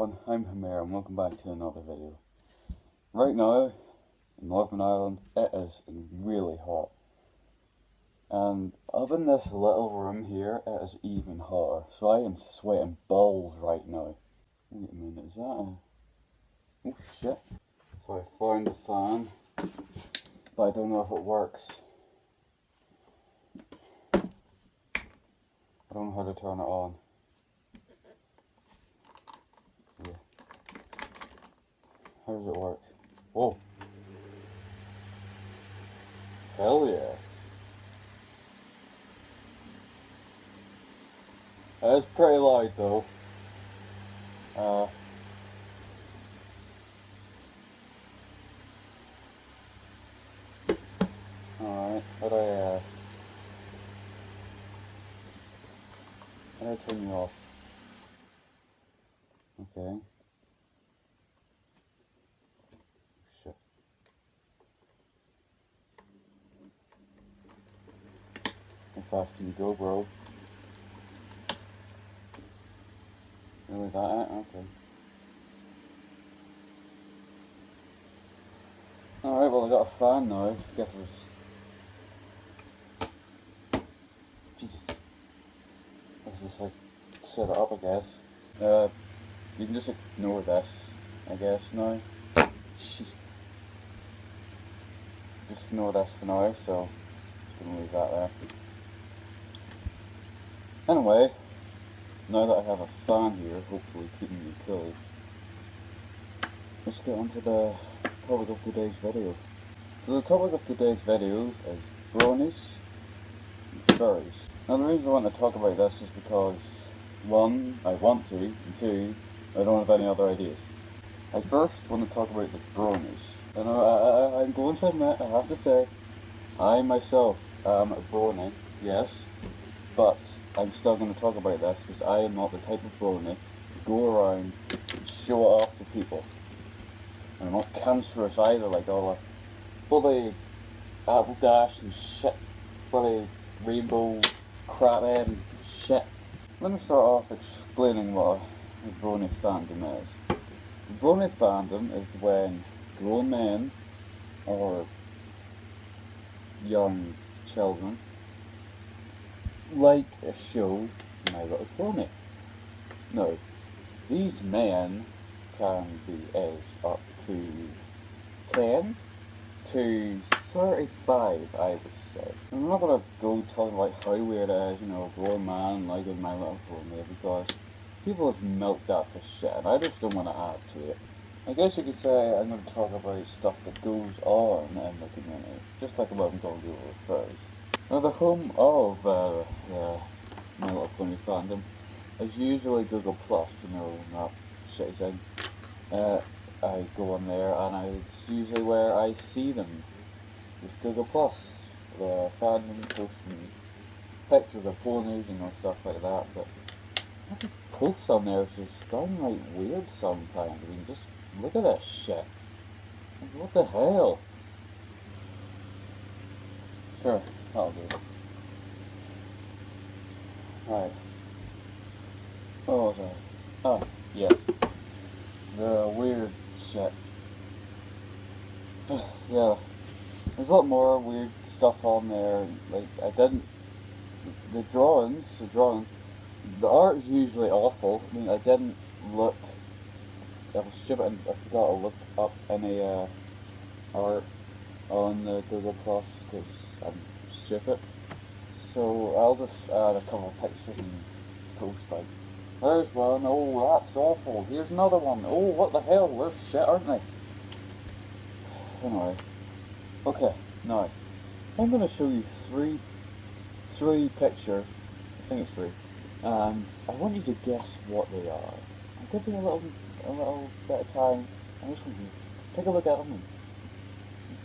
everyone, I'm Hamir and welcome back to another video. Right now, in Northern Ireland, it is really hot. And up in this little room here, it is even hotter. So I am sweating balls right now. Wait a minute, is that a... Oh shit. So I found the fan, but I don't know if it works. I don't know how to turn it on. Yeah. How does it work? Oh. Hell yeah. It's pretty loud though. Alright, how do I turn you off? Okay. Shit. How fast can you go, bro? Really that? Okay. Alright, well I got a fan now. I guess Jesus. Let's just like set it up, I guess. You can just ignore this, I guess, now. Just ignore this for now, so just gonna leave that there. Anyway, now that I have a fan here, hopefully keeping me cool, let's get on to the topic of today's video. So the topic of today's videos is bronies and furries. Now the reason I want to talk about this is because, one, I want to, and two, I don't have any other ideas. I first want to talk about the bronies. And I'm going to admit, I have to say, I myself am a brony, yes, but I'm still going to talk about this because I am not the type of brony to go around and show it off to people. And I'm not cancerous either, like all the bloody apple dash and shit, bloody rainbow crap and shit. Let me start off explaining what a brony fandom is. Brony fandom is when grown men or young children like a show My Little Pony. Now, these men can be aged up to 10 to 35, I would say. I'm not going to go talking about how weird it is, you know, a grown man liking My Little Pony, because people have milked that for shit, and I just don't want to add to it. I guess you could say I'm going to talk about stuff that goes on in the community, just like what I'm going to do with furries. Now the home of My Little Pony fandom is usually Google Plus, you know, that shitty thing. I go on there and it's usually where I see them, with Google Plus, the fandom posting pictures of ponies, you know, stuff like that, but every post on there is just downright weird sometimes. I mean, just look at that shit. Like, what the hell? Sure, that'll do. Right. What was that? Oh, yes. The weird shit. Yeah. There's a lot more weird stuff on there. Like, the drawings, the art is usually awful. I mean, I didn't look, I was stupid and I forgot to look up any art on the Google Plus because I'm stupid. So I'll just add a couple of pictures and post like, there's one, oh that's awful, here's another one, oh what the hell, they're shit, aren't they? Anyway, okay, now, I'm going to show you three pictures, I think it's three, and I want you to guess what they are. I'll give you a little bit of time, I just want you to take a look at them and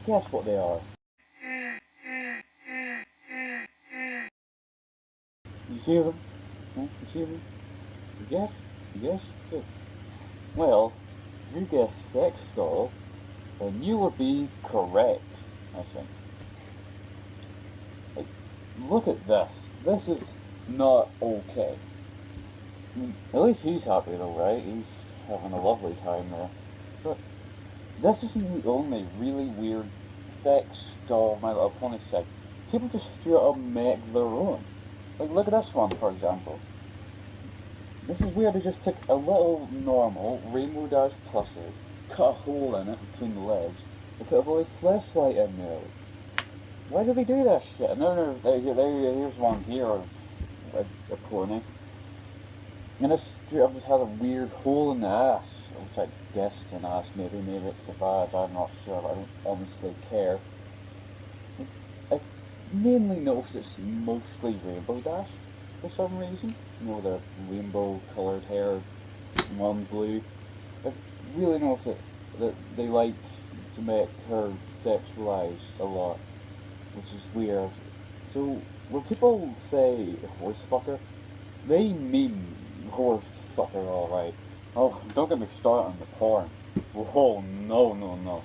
guess what they are. You see them? Huh? You see them? You guess? You guess? Good. Well, if you guess sex doll, then you would be correct, I think. Like, look at this. This is not okay. I mean, at least he's happy though, right? having a lovely time there. But this isn't the only really weird fixed My Little Pony set. People just straight up make their own. Like, look at this one, for example. This is weird. They just took a little normal Rainbow Dash plushie, cut a hole in it between the legs, and put a bloody flashlight in there. Why do they do this shit? And here's one here of a pony. And this straight up just has a weird hole in the ass, which I guess it's an ass, maybe it's a badge, I'm not sure, I don't honestly care. I've mainly noticed it's mostly Rainbow Dash for some reason. You know, the rainbow coloured hair, one blue. I've really noticed that they like to make her sexualized a lot, which is weird. So, when people say horse fucker, they mean horse fucker, alright. Oh, don't get me started on the porn. Oh, no.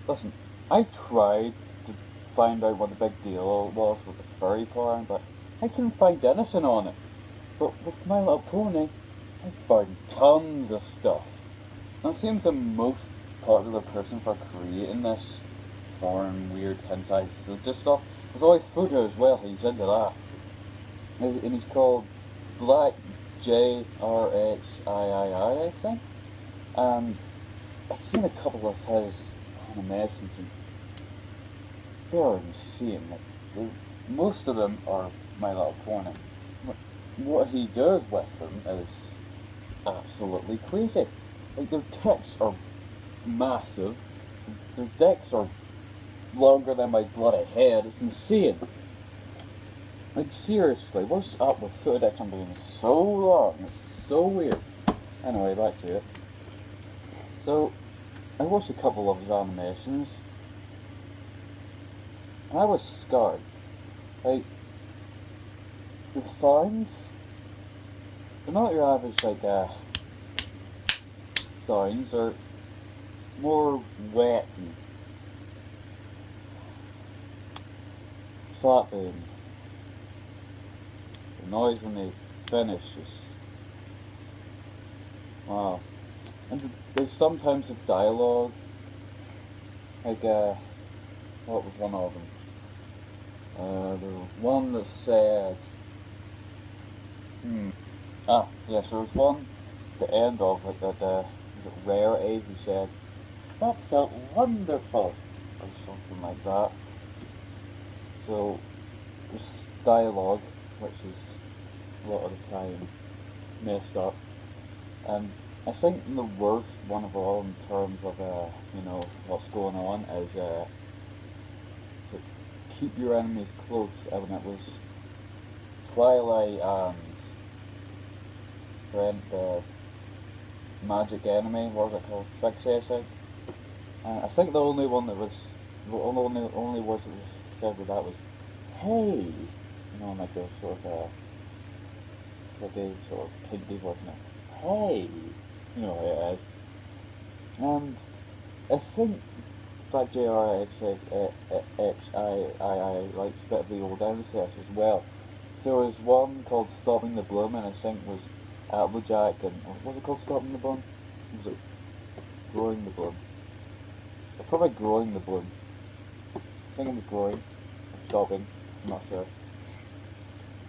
Listen, I tried to find out what the big deal was with the furry porn, but I couldn't find anything on it. But with My Little Pony, I found tons of stuff. And it seems the most popular person for creating this porn, weird hentai futa stuff is always Futa as well. He's into that. And he's called Black JRXIII, I think. And I've seen a couple of his animations and they're insane. Like, most of them are My Little Pony. What he does with them is absolutely crazy. Like, their tits are massive, their dicks are longer than my bloody head, it's insane. Like, seriously, what's up with foot addiction being so long? It's so weird. Anyway, back to it. So, I watched a couple of his animations, and I was scarred. Like, the sounds, they're not your average, like, sounds, are more wet and slappy, and the noise when they finish is, wow. And there's sometimes of dialogue, like, what was one of them? There was one that said, yes, there was one at the end of it that, Rarity, who said, "That felt wonderful," or something like that. So, this dialogue, which is a lot of the time messed up, and I think the worst one of all in terms of, you know, what's going on is, to keep your enemies close, and it was Twilight and the Magic Enemy, what was it called? Trixie, I think. And I think the only one that was, the only words that was said with that was, "Hey," you know, like a sort of, it's like a sort of kinky voice, "Hey," you know how it is. And I think Black JRXIII likes a bit of the old MCS as well. There was one called Stopping the Bloom, and I think was Applejack, and what was it called, Stopping the Bloom? Was it Growing the Bloom? It's probably Growing the Bloom. I think it was Growing, or Stopping, I'm not sure.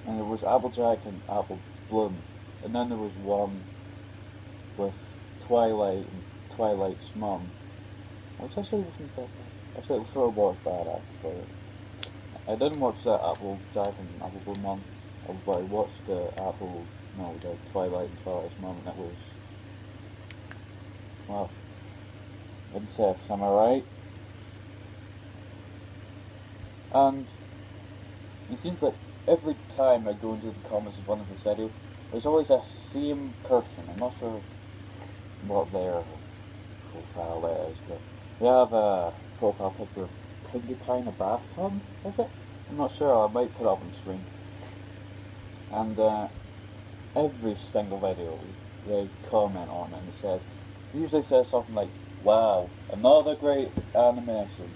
And there was Applejack and Apple Bloom, and then there was one with Twilight and Twilight's mum, which actually wasn't that bad. Actually, it sort of was bad, actually. I didn't watch the Applejack and Apple Bloom one, but I watched the the Twilight and Twilight's mum, and it was, well, incest, am I right? And it seems like every time I go into the comments of one of his videos, there's always that same person. I'm not sure what their profile is, but they have a profile picture of Pinkie Pie in a bathtub, is it? I'm not sure, I might put it up on screen. And every single video they comment on it, and it usually says something like, "Wow, another great animation.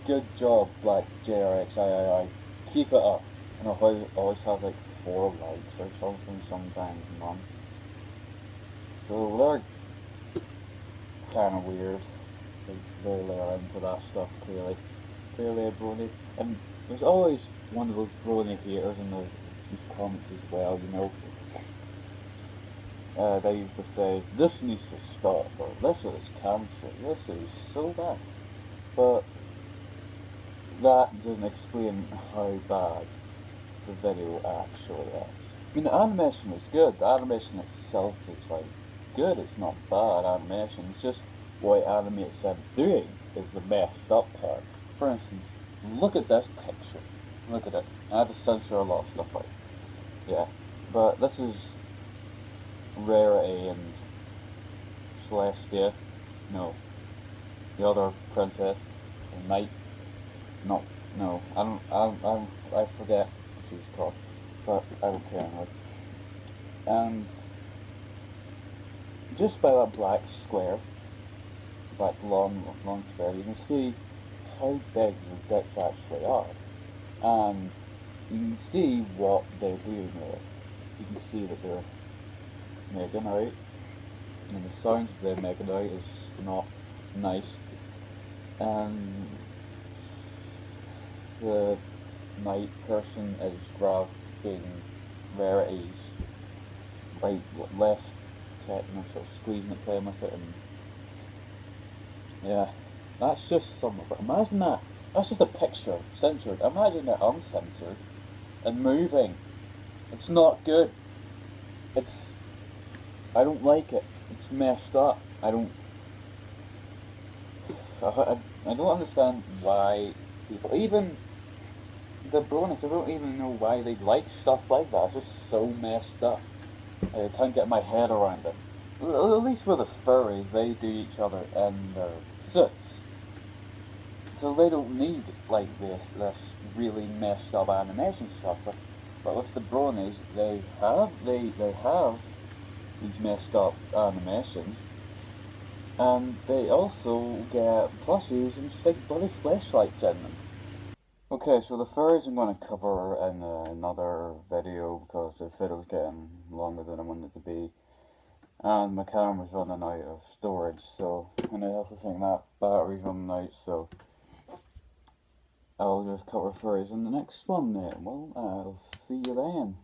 Good job, Black JRXIII. Keep it up." And I always have like 4 likes or something sometimes, man. So they're kind of weird. They really are into that stuff, clearly. Clearly a brony. And there's always one of those brony haters in these comments as well, you know. They used to say, this needs to stop, or this is cancer, this is so bad. But that doesn't explain how bad the video actually is. I mean, the animation is good. The animation itself is like good. It's not bad animation. It's just what animates them doing is the messed up part. For instance, look at this picture. Look at it. I had to censor a lot of stuff out. Yeah, but this is Rarity and Celestia. No, the other princess, or Knight. No, I forget what she's called, but I don't care now. And just by that black square, black long square, you can see how big the dicks actually are. And you can see what they're doing there. You can see that they're making out, and the sounds they're making out is not nice. And the Knight person is grabbing Rarity's right, left, second, sort of squeezing it, playing with it, and yeah, that's just some of it. Imagine that. That's just a picture, censored. Imagine it uncensored and moving. It's not good. I don't like it. It's messed up. I don't understand why people, even the bronies, I don't even know why they like stuff like that. It's just so messed up. I can't get my head around it. At least with the furries, they do each other in their suits. So they don't need like this really messed up animation stuff. But with the bronies, they have these messed up animations, and they also get plushies and stick bloody flashlights in them. Okay, so the furries I'm going to cover in another video because this video's getting longer than I want it to be. And my camera's running out of storage, so, and I also think that battery's running out, so I'll just cover furries in the next one then. Well, I'll see you then.